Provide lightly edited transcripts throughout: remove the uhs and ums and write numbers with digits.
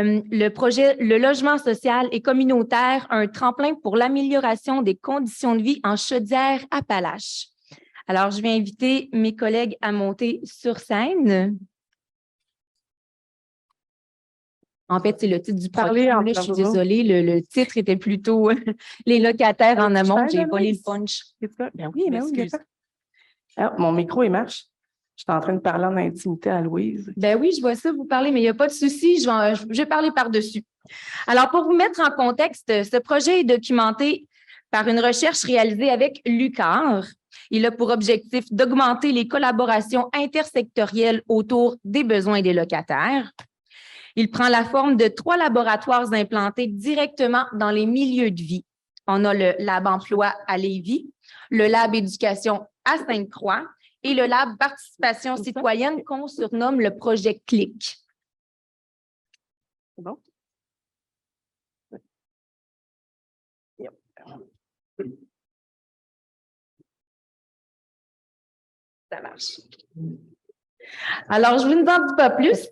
le projet Le logement social et communautaire, un tremplin pour l'amélioration des conditions de vie en Chaudière-Appalaches. Alors, je vais inviter mes collègues à monter sur scène. En fait, c'est le titre du programme. Là, je suis désolée, le titre était plutôt les locataires en amont. J'ai volé le punch. Ben oui, mais oui. Ah, mon micro, il marche. Je suis en train de parler en intimité à Louise. Ben oui, je vois ça, vous parlez, mais il n'y a pas de souci, je vais parler par-dessus. Alors, pour vous mettre en contexte, ce projet est documenté par une recherche réalisée avec l'UQAR. Il a pour objectif d'augmenter les collaborations intersectorielles autour des besoins des locataires. Il prend la forme de 3 laboratoires implantés directement dans les milieux de vie. On a le Lab Emploi à Lévis, le Lab Éducation à Sainte-Croix et le Lab Participation citoyenne qu'on surnomme le projet CLIC. C'est bon? Ça marche. Alors, je vous en dis pas plus.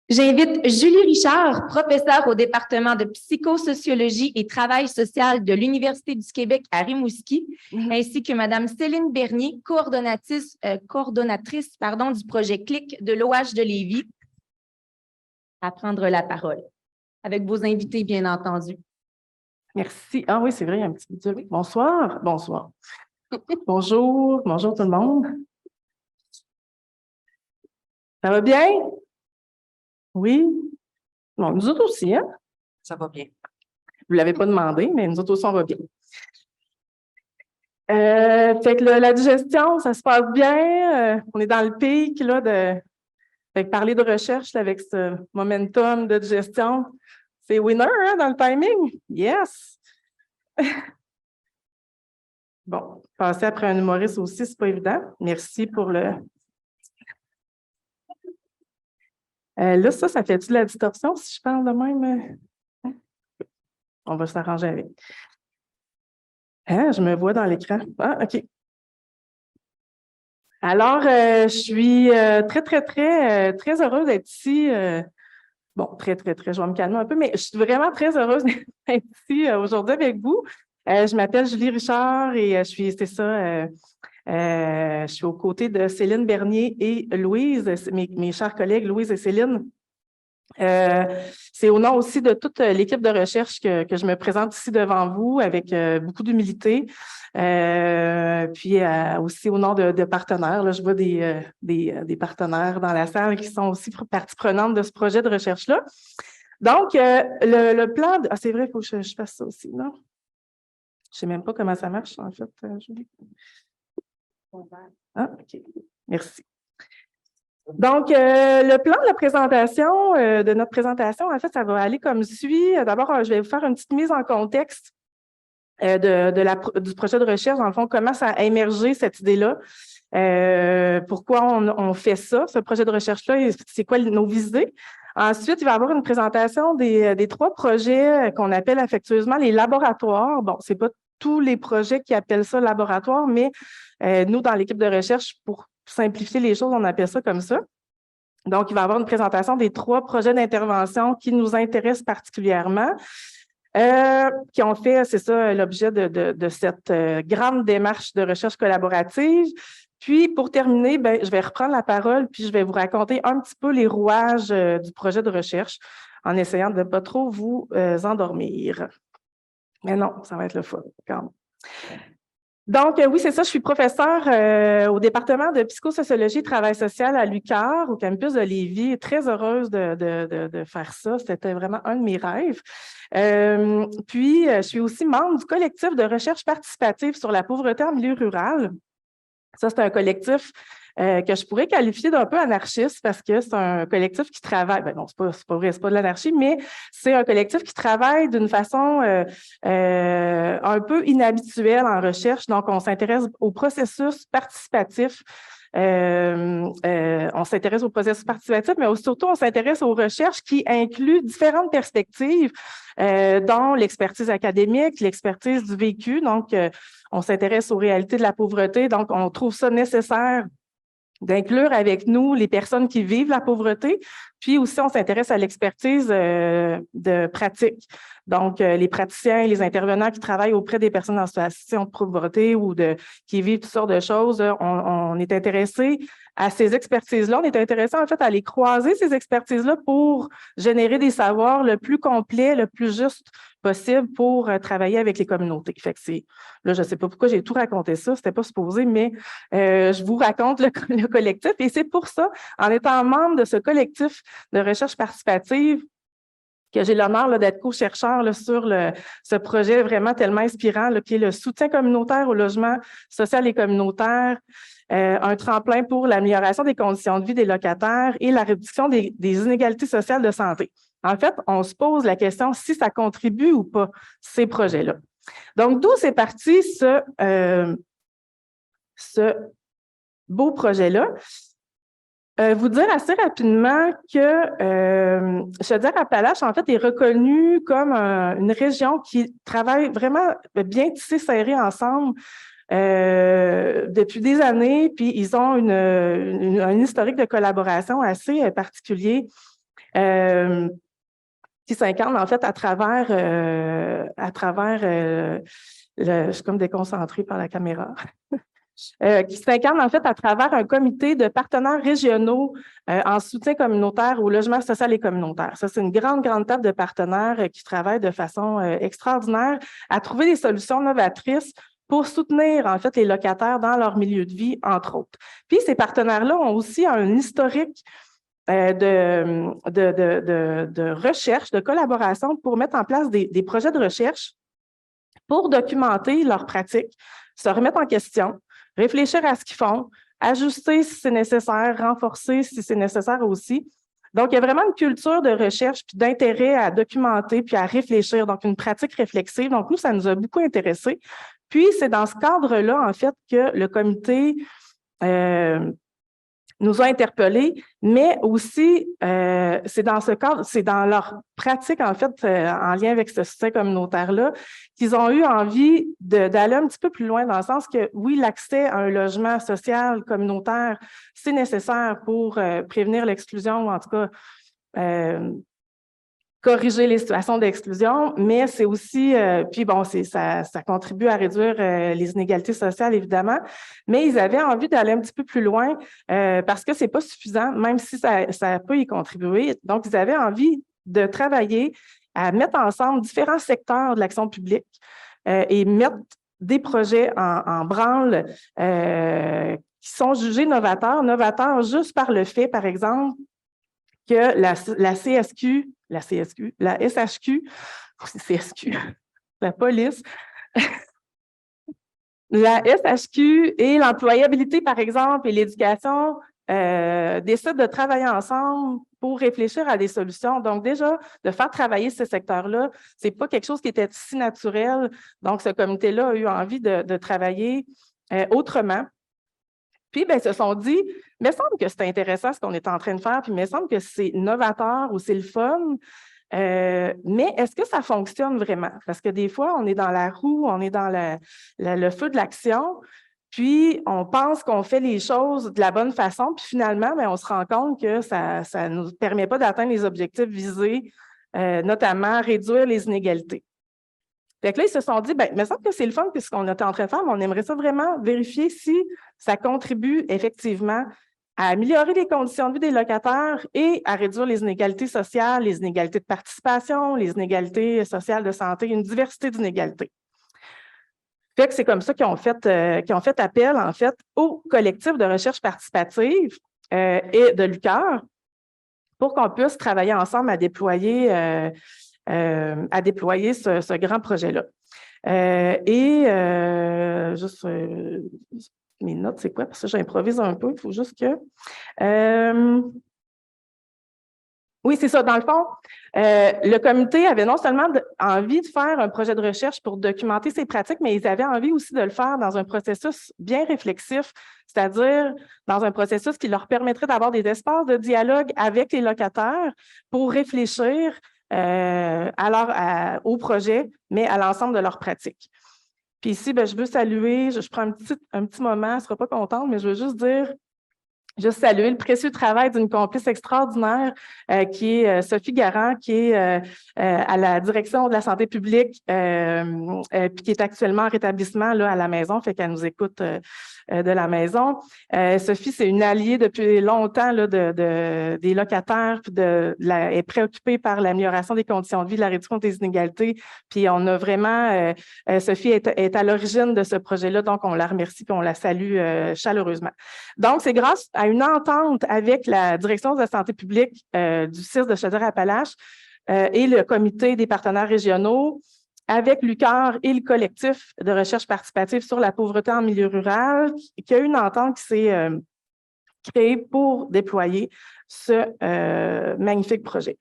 J'invite Julie Richard, professeure au département de psychosociologie et travail social de l'Université du Québec à Rimouski, ainsi que Mme Céline Bernier, coordonnatrice du projet CLIC de l'OH de Lévis, à prendre la parole, avec vos invités, bien entendu. Merci. Ah oui, c'est vrai, il y a un petit peu de... Bonsoir. Bonsoir. Bonjour. Bonjour tout le monde. Ça va bien? Oui. Bon, nous autres aussi, hein? Ça va bien. Vous ne l'avez pas demandé, mais nous autres aussi, on va bien. Fait que la digestion, ça se passe bien. On est dans le pic, là, fait que parler de recherche là, avec ce momentum de digestion, c'est winner, hein, dans le timing. Yes! Bon, passer après un humoriste aussi, c'est pas évident. Merci pour le... là, ça fait-tu de la distorsion si je parle de même? On va s'arranger avec. Je me vois dans l'écran. Ah, OK. Alors, je suis très heureuse d'être ici. Bon, très, je vais me calmer un peu, mais je suis vraiment très heureuse d'être ici aujourd'hui avec vous. Je m'appelle Julie Richard et je suis aux côtés de Céline Bernier et Louise, mes chers collègues Louise et Céline. C'est au nom aussi de toute l'équipe de recherche que je me présente ici devant vous avec beaucoup d'humilité. Puis aussi au nom de partenaires. Là, je vois des partenaires dans la salle qui sont aussi partie prenante de ce projet de recherche-là. Donc, le plan... Ah, c'est vrai, il faut que je fasse ça aussi, non? Je ne sais même pas comment ça marche, en fait, Julie. Ah, OK. Merci. Donc, le plan de la présentation, de notre présentation, en fait, ça va aller comme suit. D'abord, je vais vous faire une petite mise en contexte du projet de recherche. Dans le fond, comment ça a émergé, cette idée-là. Pourquoi on fait ça, ce projet de recherche-là, et c'est quoi nos visées. Ensuite, il va y avoir une présentation des 3 projets qu'on appelle affectueusement les laboratoires. Bon, c'est pas tous les projets qui appellent ça laboratoire, mais nous, dans l'équipe de recherche, pour simplifier les choses, on appelle ça comme ça. Donc, il va y avoir une présentation des 3 projets d'intervention qui nous intéressent particulièrement, qui ont fait, c'est ça, l'objet de cette grande démarche de recherche collaborative. Puis, pour terminer, je vais reprendre la parole, puis je vais vous raconter un petit peu les rouages du projet de recherche en essayant de ne pas trop vous endormir. Mais non, ça va être le fun, quand même. Donc, oui, c'est ça, je suis professeure au département de psychosociologie et travail social à l'UQAR, au campus de Lévis. Très heureuse de faire ça. C'était vraiment un de mes rêves. Puis, je suis aussi membre du collectif de recherche participative sur la pauvreté en milieu rural. Ça, c'est un collectif que je pourrais qualifier d'un peu anarchiste parce que c'est un collectif qui travaille, non, c'est pas vrai, c'est pas de l'anarchie, mais c'est un collectif qui travaille d'une façon un peu inhabituelle en recherche. Donc, on s'intéresse au processus participatif. On s'intéresse au processus participatif, mais surtout, on s'intéresse aux recherches qui incluent différentes perspectives, dont l'expertise académique, l'expertise du vécu. Donc, on s'intéresse aux réalités de la pauvreté. Donc, on trouve ça nécessaire d'inclure avec nous les personnes qui vivent la pauvreté, Puis aussi, on s'intéresse à l'expertise de pratique. Donc, les praticiens, les intervenants qui travaillent auprès des personnes en situation de pauvreté ou qui vivent toutes sortes de choses, on est intéressé à ces expertises-là. On est intéressé, en fait, à les croiser, ces expertises-là, pour générer des savoirs le plus complets, le plus juste possible pour travailler avec les communautés. Fait que là, je ne sais pas pourquoi j'ai tout raconté ça, c'était pas supposé, mais je vous raconte le collectif. Et c'est pour ça, en étant membre de ce collectif de recherche participative, que j'ai l'honneur d'être co-chercheur sur ce projet vraiment tellement inspirant, qui est le soutien communautaire au logement social et communautaire, un tremplin pour l'amélioration des conditions de vie des locataires et la réduction des inégalités sociales de santé. En fait, on se pose la question si ça contribue ou pas, ces projets-là. Donc, d'où c'est parti ce beau projet-là? Vous dire assez rapidement que Chaudière-Appalaches, en fait, est reconnue comme une région qui travaille vraiment bien tissé, serré ensemble depuis des années, puis ils ont un historique de collaboration assez particulier qui s'incarne en fait à travers je suis comme déconcentrée par la caméra. Qui s'incarne en fait à travers un comité de partenaires régionaux en soutien communautaire au logement social et communautaire. Ça, c'est une grande table de partenaires qui travaillent de façon extraordinaire à trouver des solutions novatrices pour soutenir en fait les locataires dans leur milieu de vie, entre autres. Puis ces partenaires-là ont aussi un historique de recherche, de collaboration pour mettre en place des projets de recherche pour documenter leurs pratiques, se remettre en question, réfléchir à ce qu'ils font, ajuster si c'est nécessaire, renforcer si c'est nécessaire aussi. Donc, il y a vraiment une culture de recherche puis d'intérêt à documenter puis à réfléchir, donc une pratique réflexive. Donc, nous, ça nous a beaucoup intéressés. Puis, c'est dans ce cadre-là, en fait, que le comité nous a interpellés, mais aussi, c'est dans ce cadre, c'est dans leur pratique, en fait, en lien avec ce soutien communautaire-là, qu'ils ont eu envie d'aller un petit peu plus loin, dans le sens que, oui, l'accès à un logement social, communautaire, c'est nécessaire pour prévenir l'exclusion, ou en tout cas, corriger les situations d'exclusion, mais c'est aussi, puis bon, ça contribue à réduire les inégalités sociales, évidemment, mais ils avaient envie d'aller un petit peu plus loin parce que c'est pas suffisant, même si ça peut y contribuer. Donc, ils avaient envie de travailler à mettre ensemble différents secteurs de l'action publique et mettre des projets en branle qui sont jugés novateurs juste par le fait, par exemple, que la SHQ, la police, la SHQ et l'employabilité, par exemple, et l'éducation décident de travailler ensemble pour réfléchir à des solutions. Donc, déjà, de faire travailler ce secteur-là, ce n'est pas quelque chose qui était si naturel. Donc, ce comité-là a eu envie de travailler autrement. Puis, ben, ils se sont dit, il me semble que c'est intéressant ce qu'on est en train de faire, puis il me semble que c'est novateur ou c'est le fun, mais est-ce que ça fonctionne vraiment? Parce que des fois, on est dans la roue, on est dans le feu de l'action, puis on pense qu'on fait les choses de la bonne façon, puis finalement, ben, on se rend compte que ça ne nous permet pas d'atteindre les objectifs visés, notamment réduire les inégalités. Fait que là, ils se sont dit, bien, il me semble que c'est le fun puisqu'on qu'on était en train de faire, mais on aimerait ça vraiment vérifier si ça contribue effectivement à améliorer les conditions de vie des locataires et à réduire les inégalités sociales, les inégalités de participation, les inégalités sociales de santé, une diversité d'inégalités. Fait que c'est comme ça qu'ils ont fait appel, en fait, au collectif de recherche participative et de l'UQAR pour qu'on puisse travailler ensemble à déployer ce grand projet-là. Juste mes notes, c'est quoi? Parce que j'improvise un peu, il faut juste que... oui, c'est ça. Dans le fond, le comité avait non seulement envie de faire un projet de recherche pour documenter ses pratiques, mais ils avaient envie aussi de le faire dans un processus bien réflexif, c'est-à-dire dans un processus qui leur permettrait d'avoir des espaces de dialogue avec les locataires pour réfléchir au projet, mais à l'ensemble de leurs pratiques. Puis ici, ben, je veux saluer, je prends un petit moment, elle ne sera pas contente, mais je veux juste dire juste saluer le précieux travail d'une complice extraordinaire qui est Sophie Garand, qui est à la direction de la santé publique, puis qui est actuellement en rétablissement là, à la maison, fait qu'elle nous écoute de la maison. Sophie, c'est une alliée depuis longtemps là, des locataires, puis elle est préoccupée par l'amélioration des conditions de vie, de la réduction des inégalités. Puis on a vraiment, Sophie est à l'origine de ce projet-là, donc on la remercie et on la salue chaleureusement. Donc, c'est grâce à une entente avec la direction de la santé publique du CIRS de Chaudière-Appalaches et le comité des partenaires régionaux, avec l'UQAR et le collectif de recherche participative sur la pauvreté en milieu rural, qui a une entente qui s'est créée pour déployer ce magnifique projet.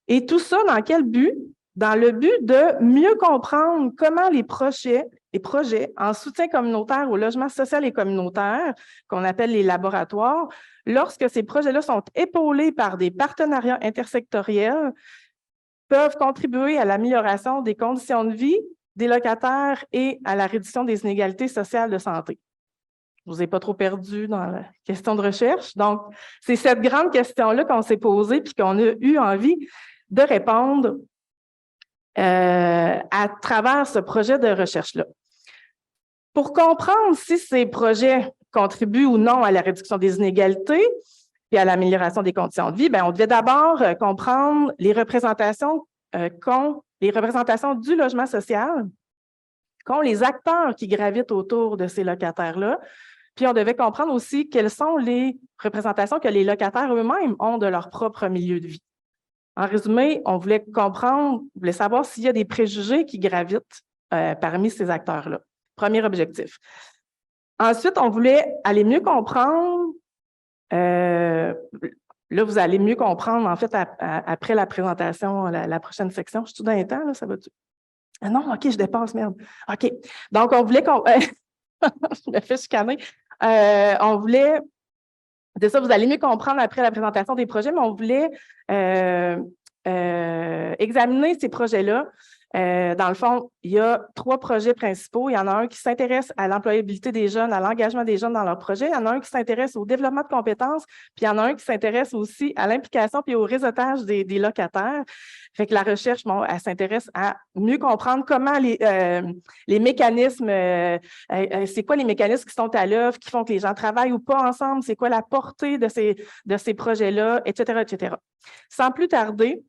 Et tout ça, dans quel but? Dans le but de mieux comprendre comment les projets en soutien communautaire au logement social et communautaire, qu'on appelle les laboratoires, lorsque ces projets-là sont épaulés par des partenariats intersectoriels, peuvent contribuer à l'amélioration des conditions de vie des locataires et à la réduction des inégalités sociales de santé. Je ne vous ai pas trop perdu dans la question de recherche. Donc, c'est cette grande question-là qu'on s'est posée puis qu'on a eu envie de répondre à travers ce projet de recherche-là. Pour comprendre si ces projets contribuent ou non à la réduction des inégalités et à l'amélioration des conditions de vie, on devait d'abord comprendre les représentations du logement social qu'ont les acteurs qui gravitent autour de ces locataires-là. Puis on devait comprendre aussi quelles sont les représentations que les locataires eux-mêmes ont de leur propre milieu de vie. En résumé, on voulait savoir s'il y a des préjugés qui gravitent parmi ces acteurs-là. Premier objectif. Ensuite, on voulait aller mieux comprendre, là, vous allez mieux comprendre, en fait, après la présentation, la prochaine section. Je suis tout dans les temps, là, ça va-tu? Ah non, OK, je dépasse, merde. OK. Donc, on voulait je me fais chicaner. On voulait... De ça, vous allez mieux comprendre après la présentation des projets, mais on voulait examiner ces projets-là. Dans le fond, il y a 3 projets principaux. Il y en a un qui s'intéresse à l'employabilité des jeunes, à l'engagement des jeunes dans leur projet. Il y en a un qui s'intéresse au développement de compétences, puis il y en a un qui s'intéresse aussi à l'implication puis au réseautage des locataires. Fait que la recherche, elle s'intéresse à mieux comprendre comment les mécanismes, c'est quoi les mécanismes qui sont à l'œuvre, qui font que les gens travaillent ou pas ensemble, c'est quoi la portée de ces projets-là, etc., etc. Sans plus tarder,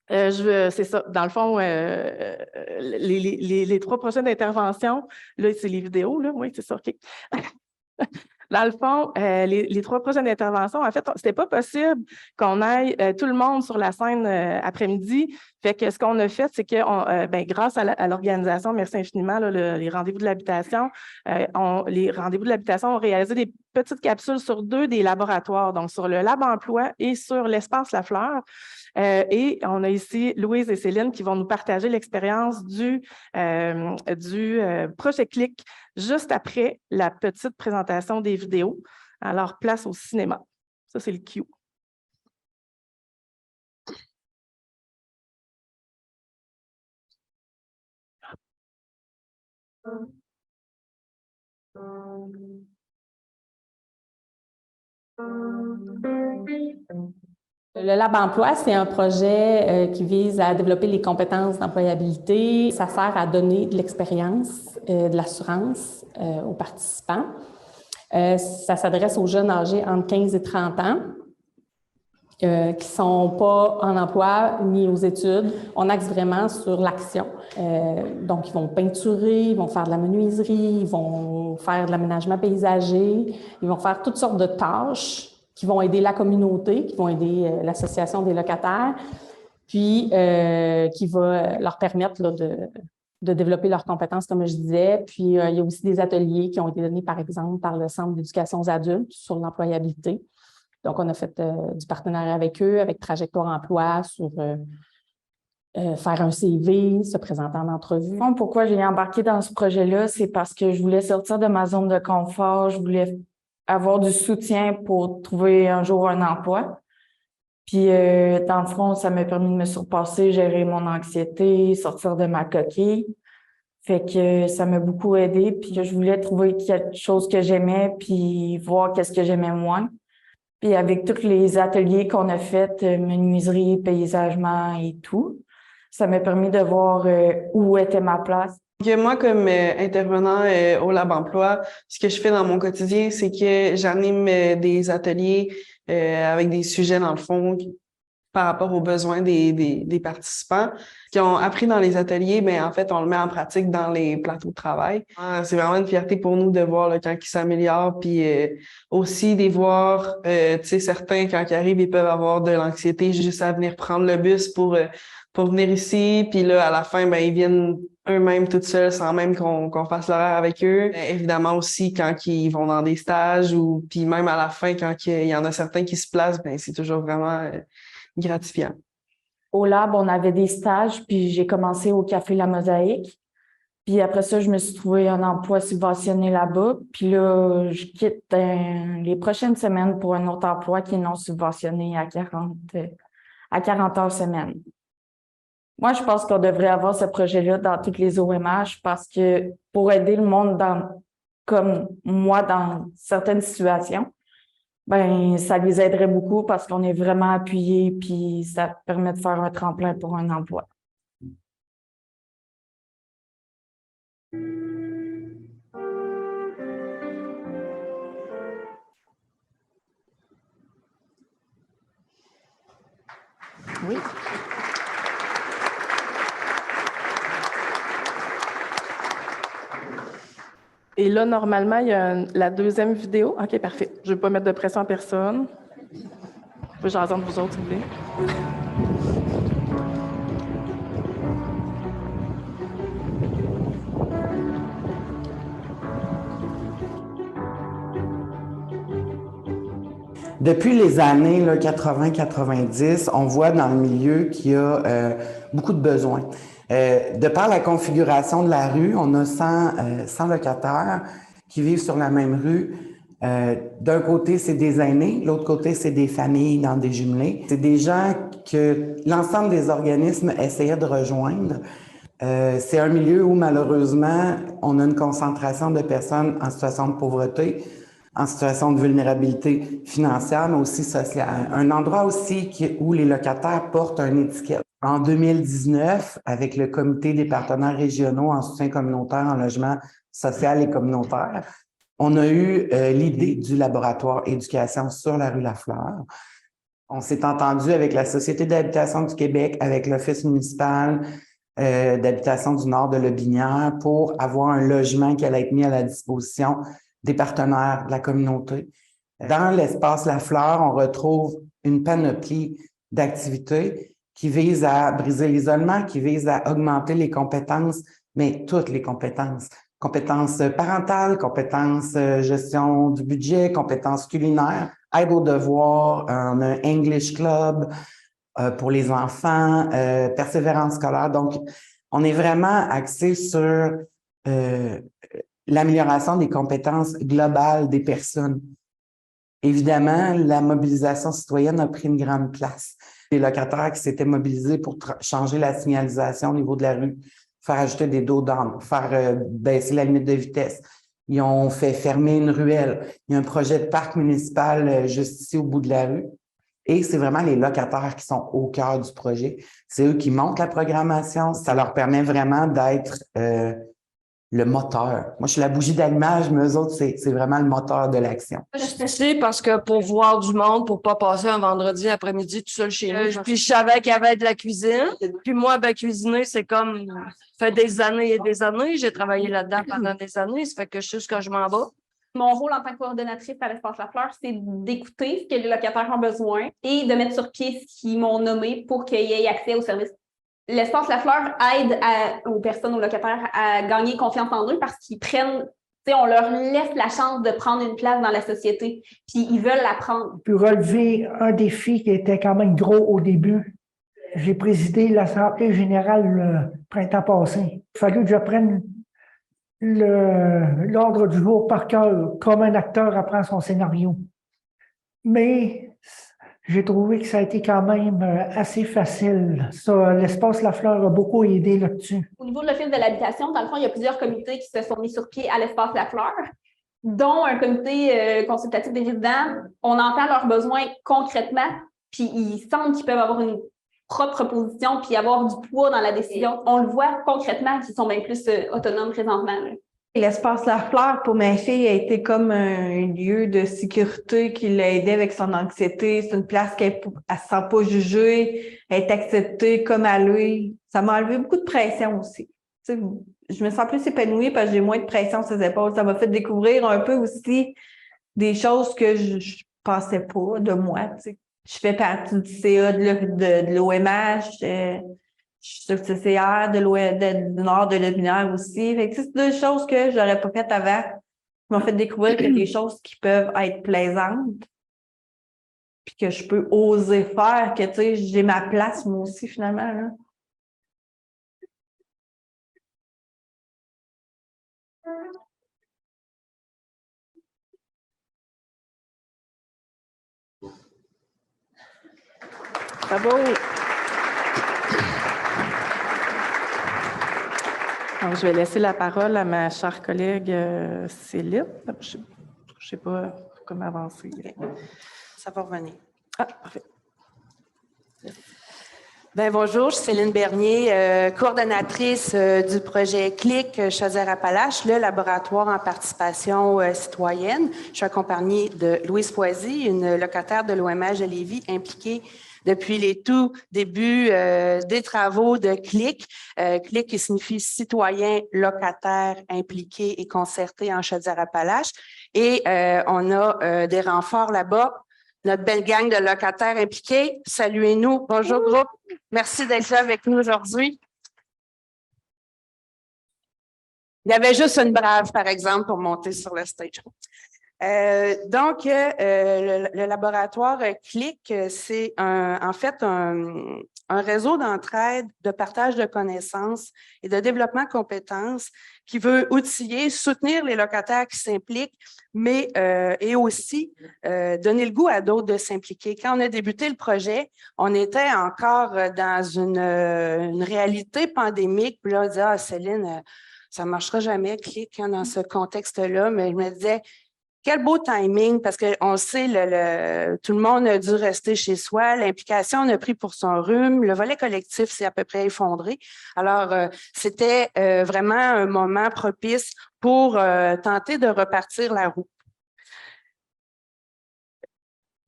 c'est ça, dans le fond, les 3 prochaines interventions, là, c'est les vidéos, là, oui, c'est ça, OK. Dans le fond, les 3 prochaines interventions, en fait, c'était pas possible qu'on aille tout le monde sur la scène après-midi. Fait que ce qu'on a fait, c'est que grâce à l'organisation, merci infiniment, là, les rendez-vous de l'habitation, les rendez-vous de l'habitation ont réalisé des petites capsules sur 2 des laboratoires, donc sur le Lab Emploi et sur l'Espace La Fleur. Et on a ici Louise et Céline qui vont nous partager l'expérience du projet Clic juste après la petite présentation des vidéos. Alors, place au cinéma. Ça, c'est le cue. Le Lab Emploi, c'est un projet qui vise à développer les compétences d'employabilité. Ça sert à donner de l'expérience, de l'assurance aux participants. Ça s'adresse aux jeunes âgés entre 15 et 30 ans qui ne sont pas en emploi ni aux études. On axe vraiment sur l'action. Donc, ils vont peinturer, ils vont faire de la menuiserie, ils vont faire de l'aménagement paysager, ils vont faire toutes sortes de tâches qui vont aider la communauté, qui vont aider l'association des locataires, puis qui va leur permettre là, de développer leurs compétences, comme je disais. Puis, il y a aussi des ateliers qui ont été donnés, par exemple, par le Centre d'éducation aux adultes sur l'employabilité. Donc, on a fait du partenariat avec eux, avec Trajectoire Emploi, sur faire un CV, se présenter en entrevue. Pourquoi j'ai embarqué dans ce projet-là, c'est parce que je voulais sortir de ma zone de confort, je voulais avoir du soutien pour trouver un jour un emploi. Puis, dans le fond, ça m'a permis de me surpasser, gérer mon anxiété, sortir de ma coquille. Fait que ça m'a beaucoup aidé, puis que je voulais trouver quelque chose que j'aimais, puis voir qu'est-ce que j'aimais moins. Puis avec tous les ateliers qu'on a faits, menuiserie, paysagement et tout, ça m'a permis de voir où était ma place. Moi, comme intervenant au Lab Emploi, ce que je fais dans mon quotidien, c'est que j'anime des ateliers avec des sujets, dans le fond, par rapport aux besoins des participants. Ce qu'ils ont appris dans les ateliers, en fait, on le met en pratique dans les plateaux de travail. C'est vraiment une fierté pour nous de voir là, quand ils s'améliorent, puis aussi de voir, tu sais, certains, quand ils arrivent, ils peuvent avoir de l'anxiété juste à venir prendre le bus pour venir ici, puis là, à la fin, ils viennent eux-mêmes toutes seuls sans même qu'on fasse l'horaire avec eux. Évidemment aussi, quand ils vont dans des stages ou puis même à la fin, quand il y en a certains qui se placent, c'est toujours vraiment gratifiant. Au lab, on avait des stages, puis j'ai commencé au Café La Mosaïque. Puis après ça, je me suis trouvé un emploi subventionné là-bas. Puis là, je quitte les prochaines semaines pour un autre emploi qui est non subventionné à 40 heures semaine. Moi, je pense qu'on devrait avoir ce projet-là dans toutes les OMH parce que pour aider le monde comme moi dans certaines situations, ça les aiderait beaucoup parce qu'on est vraiment appuyé puis ça permet de faire un tremplin pour un emploi. Oui. Et là, normalement, il y a la deuxième vidéo. OK, parfait. Je ne vais pas mettre de pression à personne. Je peux jaser entre vous autres, si vous voulez. Depuis les années 80-90, on voit dans le milieu qu'il y a beaucoup de besoins. De par la configuration de la rue, on a 100 locataires qui vivent sur la même rue. D'un côté, c'est des aînés, l'autre côté, c'est des familles dans des jumelés. C'est des gens que l'ensemble des organismes essayaient de rejoindre. C'est un milieu où, malheureusement, on a une concentration de personnes en situation de pauvreté, en situation de vulnérabilité financière, mais aussi sociale. Un endroit aussi où les locataires portent une étiquette. En 2019, avec le Comité des partenaires régionaux en soutien communautaire en logement social et communautaire, on a eu l'idée du laboratoire éducation sur la rue Lafleur. On s'est entendu avec la Société d'habitation du Québec, avec l'Office municipal d'habitation du Nord de Lotbinière pour avoir un logement qui allait être mis à la disposition des partenaires de la communauté. Dans l'espace Lafleur, on retrouve une panoplie d'activités qui visent à briser l'isolement, qui visent à augmenter les compétences, mais toutes les compétences. Compétences parentales, compétences gestion du budget, compétences culinaires, aide aux devoirs, on a un English Club pour les enfants, persévérance scolaire. Donc, on est vraiment axé sur l'amélioration des compétences globales des personnes. Évidemment, la mobilisation citoyenne a pris une grande place. Les locataires qui s'étaient mobilisés pour changer la signalisation au niveau de la rue, faire ajouter des dos d'âne, faire baisser la limite de vitesse. Ils ont fait fermer une ruelle. Il y a un projet de parc municipal juste ici au bout de la rue. Et c'est vraiment les locataires qui sont au cœur du projet. C'est eux qui montent la programmation. Ça leur permet vraiment d'être le moteur. Moi, je suis la bougie d'allumage, mais eux autres, c'est vraiment le moteur de l'action. Je suis ici parce que pour voir du monde, pour pas passer un vendredi après-midi tout seul chez nous. Puis je savais qu'il y avait de la cuisine. Puis moi, cuisiner, c'est comme fait des années et des années. J'ai travaillé là-dedans pendant des années. Ça fait que je sais ce que je m'en vais. Mon rôle en tant que coordonnatrice à l'Espace Lafleur, c'est d'écouter ce que les locataires ont besoin et de mettre sur pied ce qu'ils m'ont nommé pour qu'ils aient accès aux services. L'Espace Lafleur aide aux personnes, aux locataires à gagner confiance en eux parce qu'ils prennent, on leur laisse la chance de prendre une place dans la société, puis ils veulent la prendre. Puis relever un défi qui était quand même gros au début. J'ai présidé l'Assemblée générale le printemps passé. Il a fallu que je prenne l'ordre du jour par cœur, comme un acteur apprend son scénario. Mais j'ai trouvé que ça a été quand même assez facile. Ça, l'espace La Fleur a beaucoup aidé là-dessus. Au niveau de l'Office de l'habitation, dans le fond, il y a plusieurs comités qui se sont mis sur pied à l'espace La Fleur, dont un comité consultatif des résidents. On entend leurs besoins concrètement, puis ils sentent qu'ils peuvent avoir une propre position puis avoir du poids dans la décision. On le voit concrètement qu'ils sont bien plus autonomes présentement. Là. L'espace La Fleur, pour ma fille, a été comme un lieu de sécurité qui l'a aidé avec son anxiété. C'est une place qu'elle ne se sent pas jugée, elle est acceptée comme elle est. Ça m'a enlevé beaucoup de pression aussi. Tu sais, je me sens plus épanouie parce que j'ai moins de pression sur ses épaules. Ça m'a fait découvrir un peu aussi des choses que je ne pensais pas de moi. Tu sais. Je fais partie du CA de l'OMH. Je suis sur le CCR du Nord de l'Aubinière aussi. Fait que c'est deux choses que je n'aurais pas faites avant. Qui m'ont fait découvrir qu'il y a des choses qui peuvent être plaisantes. Puis que je peux oser faire, que tu sais, j'ai ma place moi aussi finalement. Là. Bravo! Donc, je vais laisser la parole à ma chère collègue Céline. Je ne sais pas comment avancer. Ça va revenir. Ah, parfait. Bien, bonjour, je suis Céline Bernier, coordonnatrice du projet CLIC Chaudière-Appalaches, le laboratoire en participation citoyenne. Je suis accompagnée de Louise Poisy, une locataire de l'OMH de Lévis impliquée depuis les tout débuts des travaux de CLIC. CLIC qui signifie citoyen, locataire, impliqué et concerté en Chaudière-Appalaches. Et on a des renforts là-bas. Notre belle gang de locataires impliqués. Saluez-nous. Bonjour, groupe. Merci d'être là avec nous aujourd'hui. Il y avait juste une brave, par exemple, pour monter sur le stage. Donc, le laboratoire CLIC, c'est en fait un réseau d'entraide, de partage de connaissances et de développement de compétences qui veut outiller, soutenir les locataires qui s'impliquent, mais et aussi donner le goût à d'autres de s'impliquer. Quand on a débuté le projet, on était encore dans une réalité pandémique. Puis là, on disait, ah, Céline, ça ne marchera jamais, CLIC, hein, dans ce contexte-là. Mais je me disais, quel beau timing, parce qu'on sait, tout le monde a dû rester chez soi, l'implication on a pris pour son rhume, le volet collectif s'est à peu près effondré. Alors, c'était vraiment un moment propice pour tenter de repartir la roue.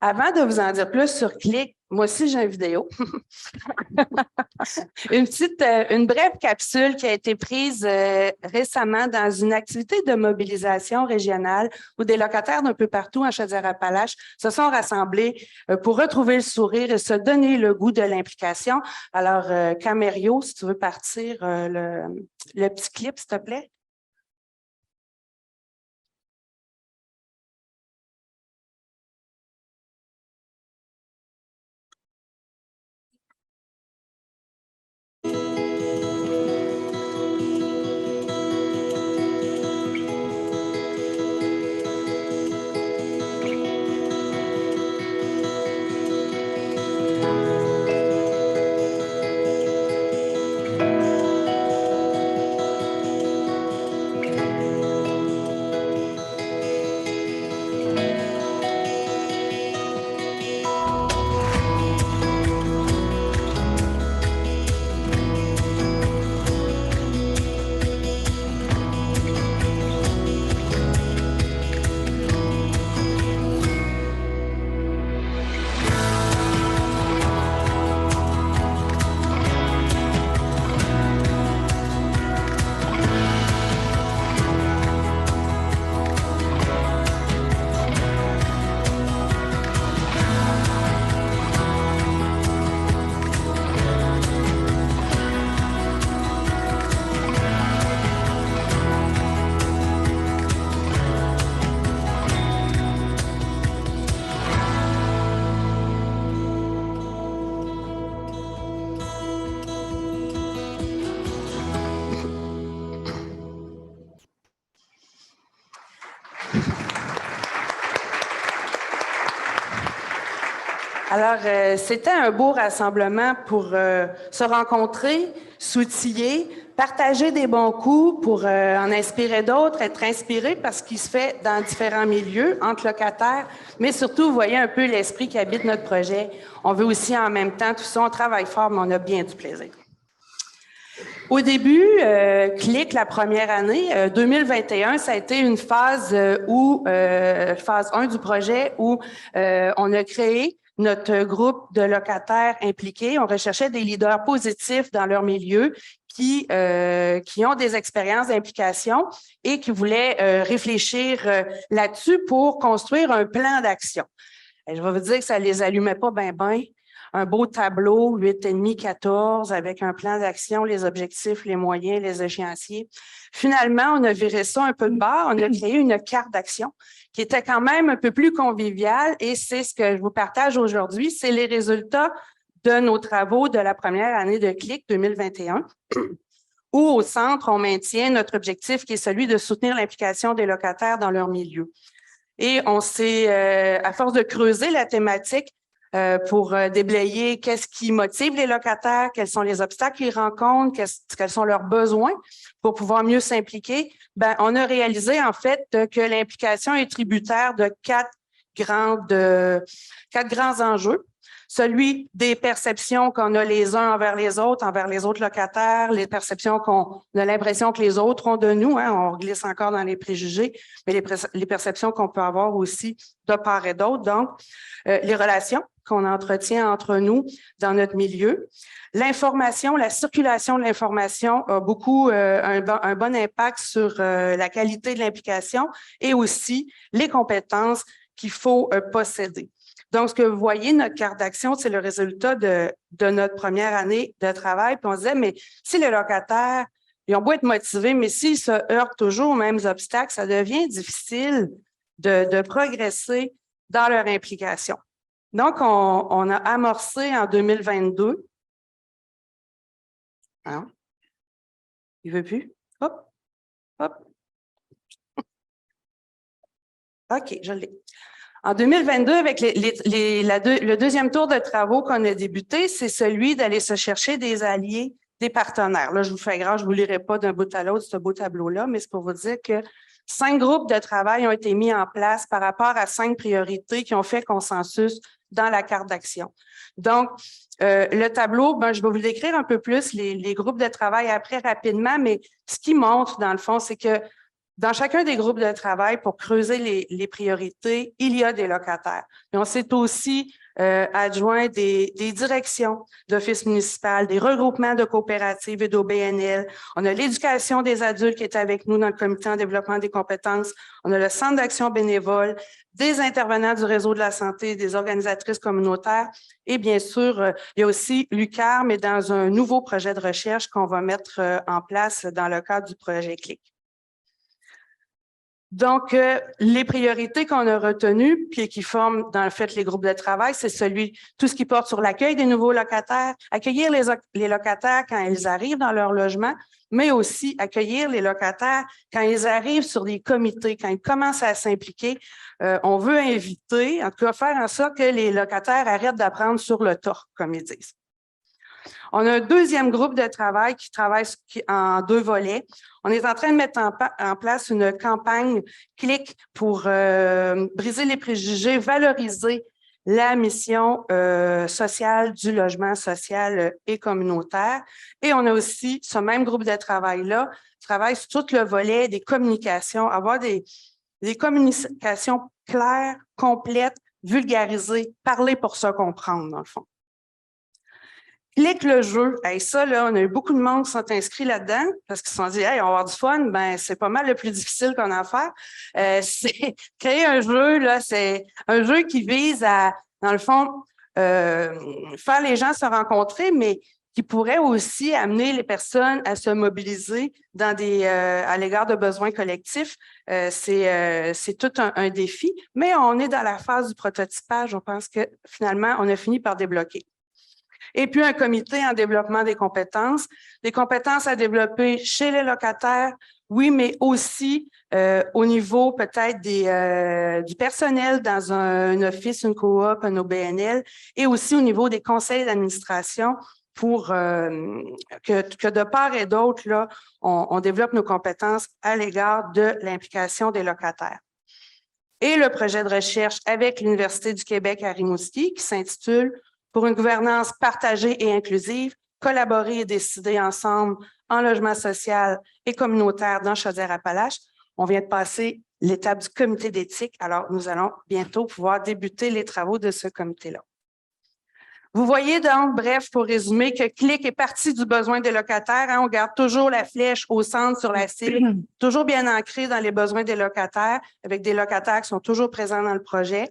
Avant de vous en dire plus sur CLIC, moi aussi j'ai une vidéo. Une brève capsule qui a été prise récemment dans une activité de mobilisation régionale où des locataires d'un peu partout en Chaudière-Appalaches se sont rassemblés pour retrouver le sourire et se donner le goût de l'implication. Alors, Camério, si tu veux partir le petit clip, s'il te plaît. Alors, c'était un beau rassemblement pour se rencontrer, s'outiller, partager des bons coups pour en inspirer d'autres, être inspiré parce qu'il se fait dans différents milieux, entre locataires, mais surtout, vous voyez un peu l'esprit qui habite notre projet. On veut aussi en même temps, tout ça, on travaille fort, mais on a bien du plaisir. Au début, CLIC, la première année, 2021, ça a été une phase phase 1 du projet où on a créé notre groupe de locataires impliqués. On recherchait des leaders positifs dans leur milieu qui ont des expériences d'implication et qui voulaient réfléchir là-dessus pour construire un plan d'action. Et je vais vous dire que ça les allumait pas ben. Un beau tableau, 8,5, 14, avec un plan d'action, les objectifs, les moyens, les échéanciers. Finalement, on a viré ça un peu de bord. On a créé une carte d'action qui était quand même un peu plus conviviale et c'est ce que je vous partage aujourd'hui. C'est les résultats de nos travaux de la première année de CLIC 2021, où au centre, on maintient notre objectif qui est celui de soutenir l'implication des locataires dans leur milieu. Et on s'est, à force de creuser la thématique, pour déblayer qu'est-ce qui motive les locataires, quels sont les obstacles qu'ils rencontrent, quels sont leurs besoins pour pouvoir mieux s'impliquer. Ben, on a réalisé en fait que l'implication est tributaire de quatre grands enjeux. Celui des perceptions qu'on a les uns envers les autres locataires, les perceptions qu'on a l'impression que les autres ont de nous, hein, on glisse encore dans les préjugés, mais les perceptions qu'on peut avoir aussi de part et d'autre. Donc, les relations qu'on entretient entre nous dans notre milieu. L'information, la circulation de l'information a beaucoup un bon impact sur la qualité de l'implication et aussi les compétences qu'il faut posséder. Donc, ce que vous voyez, notre carte d'action, c'est le résultat de notre première année de travail. Puis on se disait, mais si les locataires, ils ont beau être motivés, mais s'ils se heurtent toujours aux mêmes obstacles, ça devient difficile de progresser dans leur implication. Donc, on a amorcé en 2022. Hein? Il ne veut plus? Hop, hop. OK, je l'ai. En 2022, avec le deuxième tour de travaux qu'on a débuté, c'est celui d'aller se chercher des alliés, des partenaires. Là, je vous fais grâce, je ne vous lirai pas d'un bout à l'autre ce beau tableau-là, mais c'est pour vous dire que 5 groupes de travail ont été mis en place par rapport à 5 priorités qui ont fait consensus dans la carte d'action. Donc, le tableau, je vais vous décrire un peu plus les groupes de travail après rapidement, mais ce qui montre, dans le fond, c'est que dans chacun des groupes de travail, pour creuser les priorités, il y a des locataires. Et on s'est aussi adjoint des directions d'office municipal, des regroupements de coopératives et d'OBNL. On a l'éducation des adultes qui est avec nous dans le comité en développement des compétences. On a le centre d'action bénévole, des intervenants du réseau de la santé, des organisatrices communautaires. Et bien sûr, il y a aussi l'UQAR, mais dans un nouveau projet de recherche qu'on va mettre en place dans le cadre du projet CLIC. Donc, les priorités qu'on a retenues, puis qui forment dans le fait les groupes de travail, c'est tout ce qui porte sur l'accueil des nouveaux locataires, accueillir les locataires quand ils arrivent dans leur logement, mais aussi accueillir les locataires quand ils arrivent sur des comités, quand ils commencent à s'impliquer. On veut inviter, en tout cas faire en sorte que les locataires arrêtent d'apprendre sur le tas, comme ils disent. On a un deuxième groupe de travail qui travaille en 2 volets. On est en train de mettre en place une campagne CLIC pour briser les préjugés, valoriser la mission sociale du logement social et communautaire. Et on a aussi ce même groupe de travail-là qui travaille sur tout le volet des communications, avoir des communications claires, complètes, vulgarisées, parler pour se comprendre, dans le fond. CLIC le jeu. Hey, ça, là, on a eu beaucoup de monde qui sont inscrits là-dedans parce qu'ils se sont dit, hey, on va avoir du fun. Ben, c'est pas mal le plus difficile qu'on a à faire. C'est créer un jeu, là, c'est un jeu qui vise à, dans le fond, faire les gens se rencontrer, mais qui pourrait aussi amener les personnes à se mobiliser dans à l'égard de besoins collectifs. C'est tout un défi, mais on est dans la phase du prototypage. On pense que finalement, on a fini par débloquer. Et puis un comité en développement des compétences à développer chez les locataires, oui, mais aussi au niveau peut-être du personnel dans un office, une coop, un OBNL, et aussi au niveau des conseils d'administration pour que de part et d'autre, là, on développe nos compétences à l'égard de l'implication des locataires. Et le projet de recherche avec l'Université du Québec à Rimouski qui s'intitule « Pour une gouvernance partagée et inclusive, collaborer et décider ensemble en logement social et communautaire dans Chaudière-Appalaches ». On vient de passer l'étape du comité d'éthique, alors nous allons bientôt pouvoir débuter les travaux de ce comité-là. Vous voyez donc, bref, pour résumer, que CLIC est parti du besoin des locataires. Hein, on garde toujours la flèche au centre sur la cible, toujours bien ancré dans les besoins des locataires, avec des locataires qui sont toujours présents dans le projet.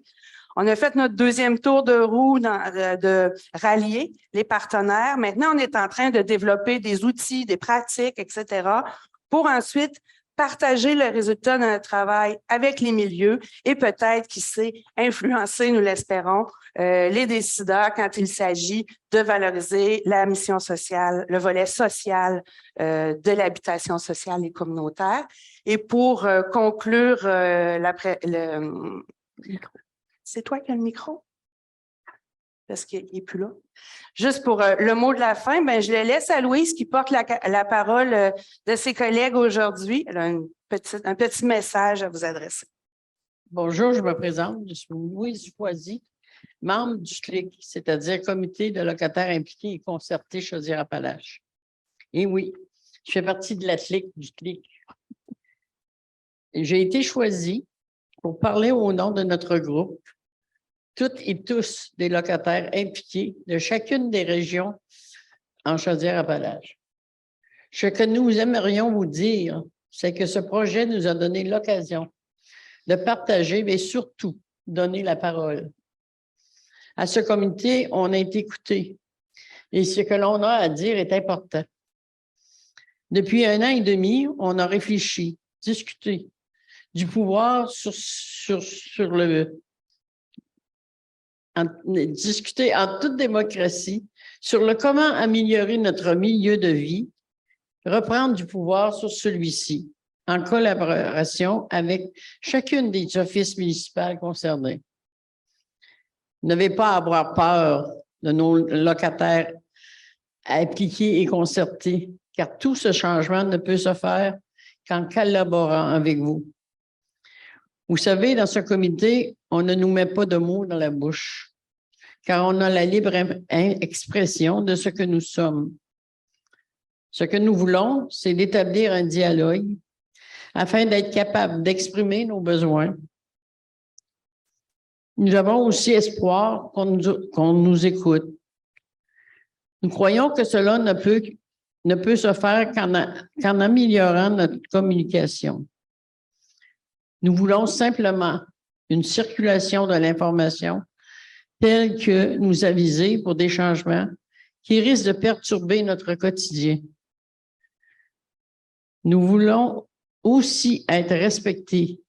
On a fait notre deuxième tour de roue de rallier les partenaires. Maintenant, on est en train de développer des outils, des pratiques, etc., pour ensuite partager le résultat de notre travail avec les milieux et peut-être, qui sait, influencer, nous l'espérons, les décideurs quand il s'agit de valoriser la mission sociale, le volet social de l'habitation sociale et communautaire. Et pour conclure, c'est toi qui as le micro? Parce qu'il n'est plus là. Juste pour le mot de la fin, ben, je le laisse à Louise qui porte la parole de ses collègues aujourd'hui. Elle a un petit message à vous adresser. Bonjour, je me présente. Je suis Louise Foisy, membre du CLIC, c'est-à-dire Comité de locataires impliqués et concertés Chaudière-Appalaches. Et oui, je fais partie de la CLIC, du CLIC. J'ai été choisie pour parler au nom de notre groupe, toutes et tous des locataires impliqués de chacune des régions en Chaudière-Appalaches. Ce que nous aimerions vous dire, c'est que ce projet nous a donné l'occasion de partager, mais surtout donner la parole. À ce comité, on a été écouté et ce que l'on a à dire est important. Depuis 1 an et demi, on a réfléchi, discuté du pouvoir discuter en toute démocratie sur le comment améliorer notre milieu de vie, reprendre du pouvoir sur celui-ci, en collaboration avec chacune des offices municipaux concernés. N'avez pas à avoir peur de nos locataires impliqués et concertés, car tout ce changement ne peut se faire qu'en collaborant avec vous. Vous savez, dans ce comité, on ne nous met pas de mots dans la bouche, car on a la libre expression de ce que nous sommes. Ce que nous voulons, c'est d'établir un dialogue afin d'être capable d'exprimer nos besoins. Nous avons aussi espoir qu'on nous écoute. Nous croyons que cela ne peut se faire qu'en améliorant notre communication. Nous voulons simplement une circulation de l'information telle que nous aviser pour des changements qui risquent de perturber notre quotidien. Nous voulons aussi être respectés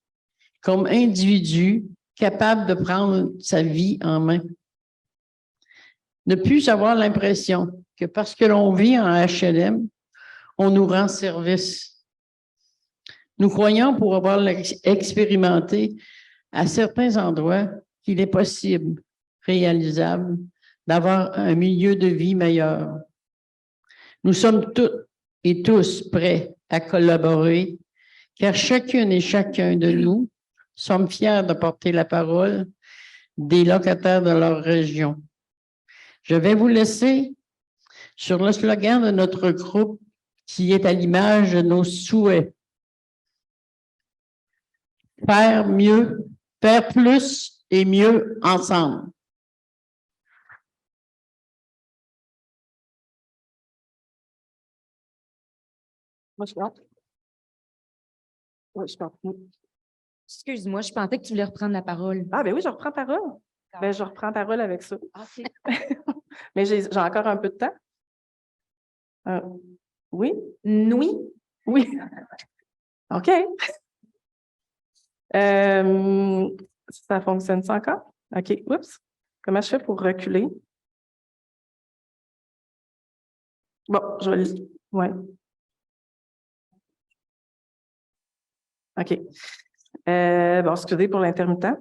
comme individus capables de prendre sa vie en main. Ne plus avoir l'impression que parce que l'on vit en HLM, on nous rend service. Nous croyons, pour avoir expérimenté à certains endroits, qu'il est possible, réalisable, d'avoir un milieu de vie meilleur. Nous sommes toutes et tous prêts à collaborer, car chacune et chacun de nous sommes fiers de porter la parole des locataires de leur région. Je vais vous laisser sur le slogan de notre groupe qui est à l'image de nos souhaits. Faire mieux, faire plus et mieux ensemble. Excuse-moi, je pensais que tu voulais reprendre la parole. Ah, ben oui, je reprends parole. Ben, je reprends parole avec ça. OK. Mais j'ai encore un peu de temps. Oui? Oui. Oui. OK. Ça fonctionne ça encore? OK. Oups. Comment je fais pour reculer? Bon, je vais ouais. OK. Bon, excusez pour l'intermittent.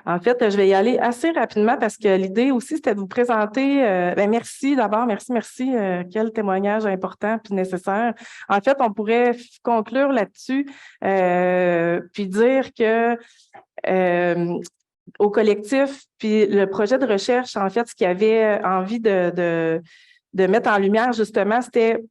En fait, je vais y aller assez rapidement parce que l'idée aussi, c'était de vous présenter. Merci d'abord, merci. Quel témoignage important puis nécessaire. En fait, on pourrait conclure là-dessus puis dire que au collectif, puis le projet de recherche, en fait, ce qu'il avait envie de mettre en lumière, justement, c'était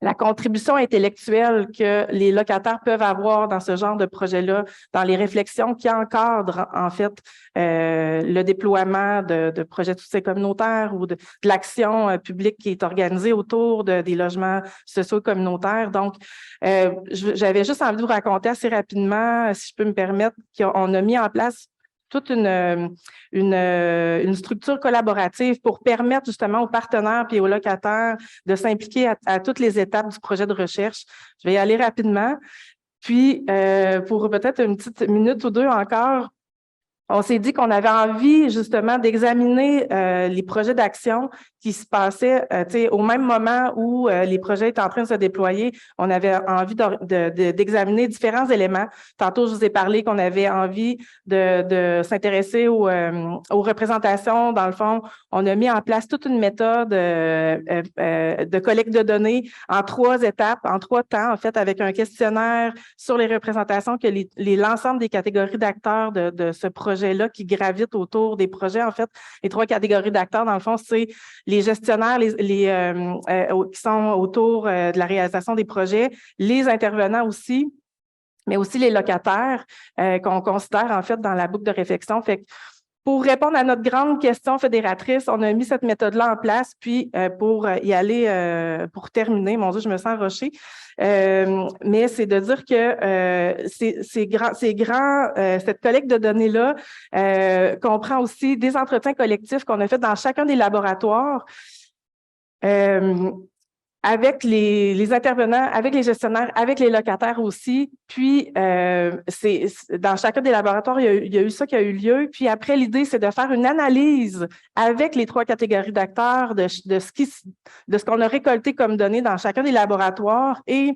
la contribution intellectuelle que les locataires peuvent avoir dans ce genre de projet-là, dans les réflexions qui encadrent, en fait, le déploiement de projets de soutien communautaire ou de l'action publique qui est organisée autour des logements sociaux communautaires. Donc, j'avais juste envie de vous raconter assez rapidement, si je peux me permettre, qu'on a mis en place toute une structure collaborative pour permettre justement aux partenaires et aux locataires de s'impliquer à toutes les étapes du projet de recherche. Je vais y aller rapidement. Puis, pour peut-être une petite minute ou deux encore, on s'est dit qu'on avait envie justement d'examiner les projets d'action qui se passaient au même moment où les projets étaient en train de se déployer. On avait envie d'examiner différents éléments. Tantôt, je vous ai parlé qu'on avait envie de s'intéresser aux représentations. Dans le fond, on a mis en place toute une méthode de collecte de données en 3 étapes, en 3 temps, en fait, avec un questionnaire sur les représentations que l'ensemble des catégories d'acteurs de ce projet-là qui gravitent autour des projets. En fait, les 3 catégories d'acteurs, dans le fond, c'est les gestionnaires qui sont autour de la réalisation des projets, les intervenants aussi, mais aussi les locataires qu'on considère en fait dans la boucle de réflexion. Fait que pour répondre à notre grande question fédératrice, on a mis cette méthode-là en place, puis pour y aller, pour terminer, mon Dieu, je me sens rochée, mais c'est de dire que cette collecte de données-là comprend aussi des entretiens collectifs qu'on a fait dans chacun des laboratoires avec les intervenants, avec les gestionnaires, avec les locataires aussi. Puis, dans chacun des laboratoires, il y a eu ça qui a eu lieu. Puis après, l'idée, c'est de faire une analyse avec les 3 catégories d'acteurs de ce qu'on a récolté comme données dans chacun des laboratoires et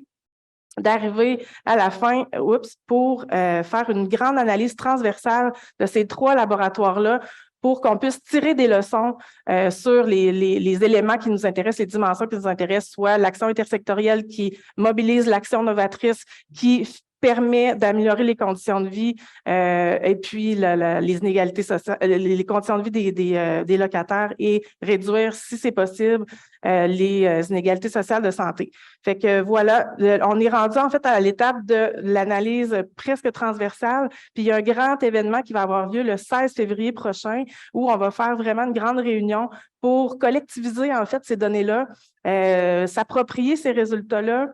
d'arriver à la fin, pour faire une grande analyse transversale de ces 3 laboratoires-là pour qu'on puisse tirer des leçons sur les éléments qui nous intéressent, les dimensions qui nous intéressent, soit l'action intersectorielle qui mobilise l'action novatrice, qui permet d'améliorer les conditions de vie et puis les inégalités sociales, les conditions de vie des locataires et réduire, si c'est possible, les inégalités sociales de santé. Fait que voilà, on est rendu en fait à l'étape de l'analyse presque transversale, puis il y a un grand événement qui va avoir lieu le 16 février prochain où on va faire vraiment une grande réunion pour collectiviser en fait ces données-là, s'approprier ces résultats-là,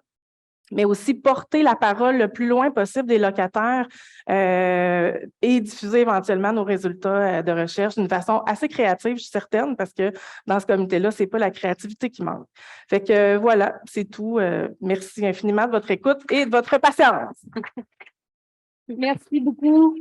mais aussi porter la parole le plus loin possible des locataires et diffuser éventuellement nos résultats de recherche d'une façon assez créative, je suis certaine, parce que dans ce comité-là, c'est pas la créativité qui manque. Fait que voilà, c'est tout. Merci infiniment de votre écoute et de votre patience. Merci beaucoup.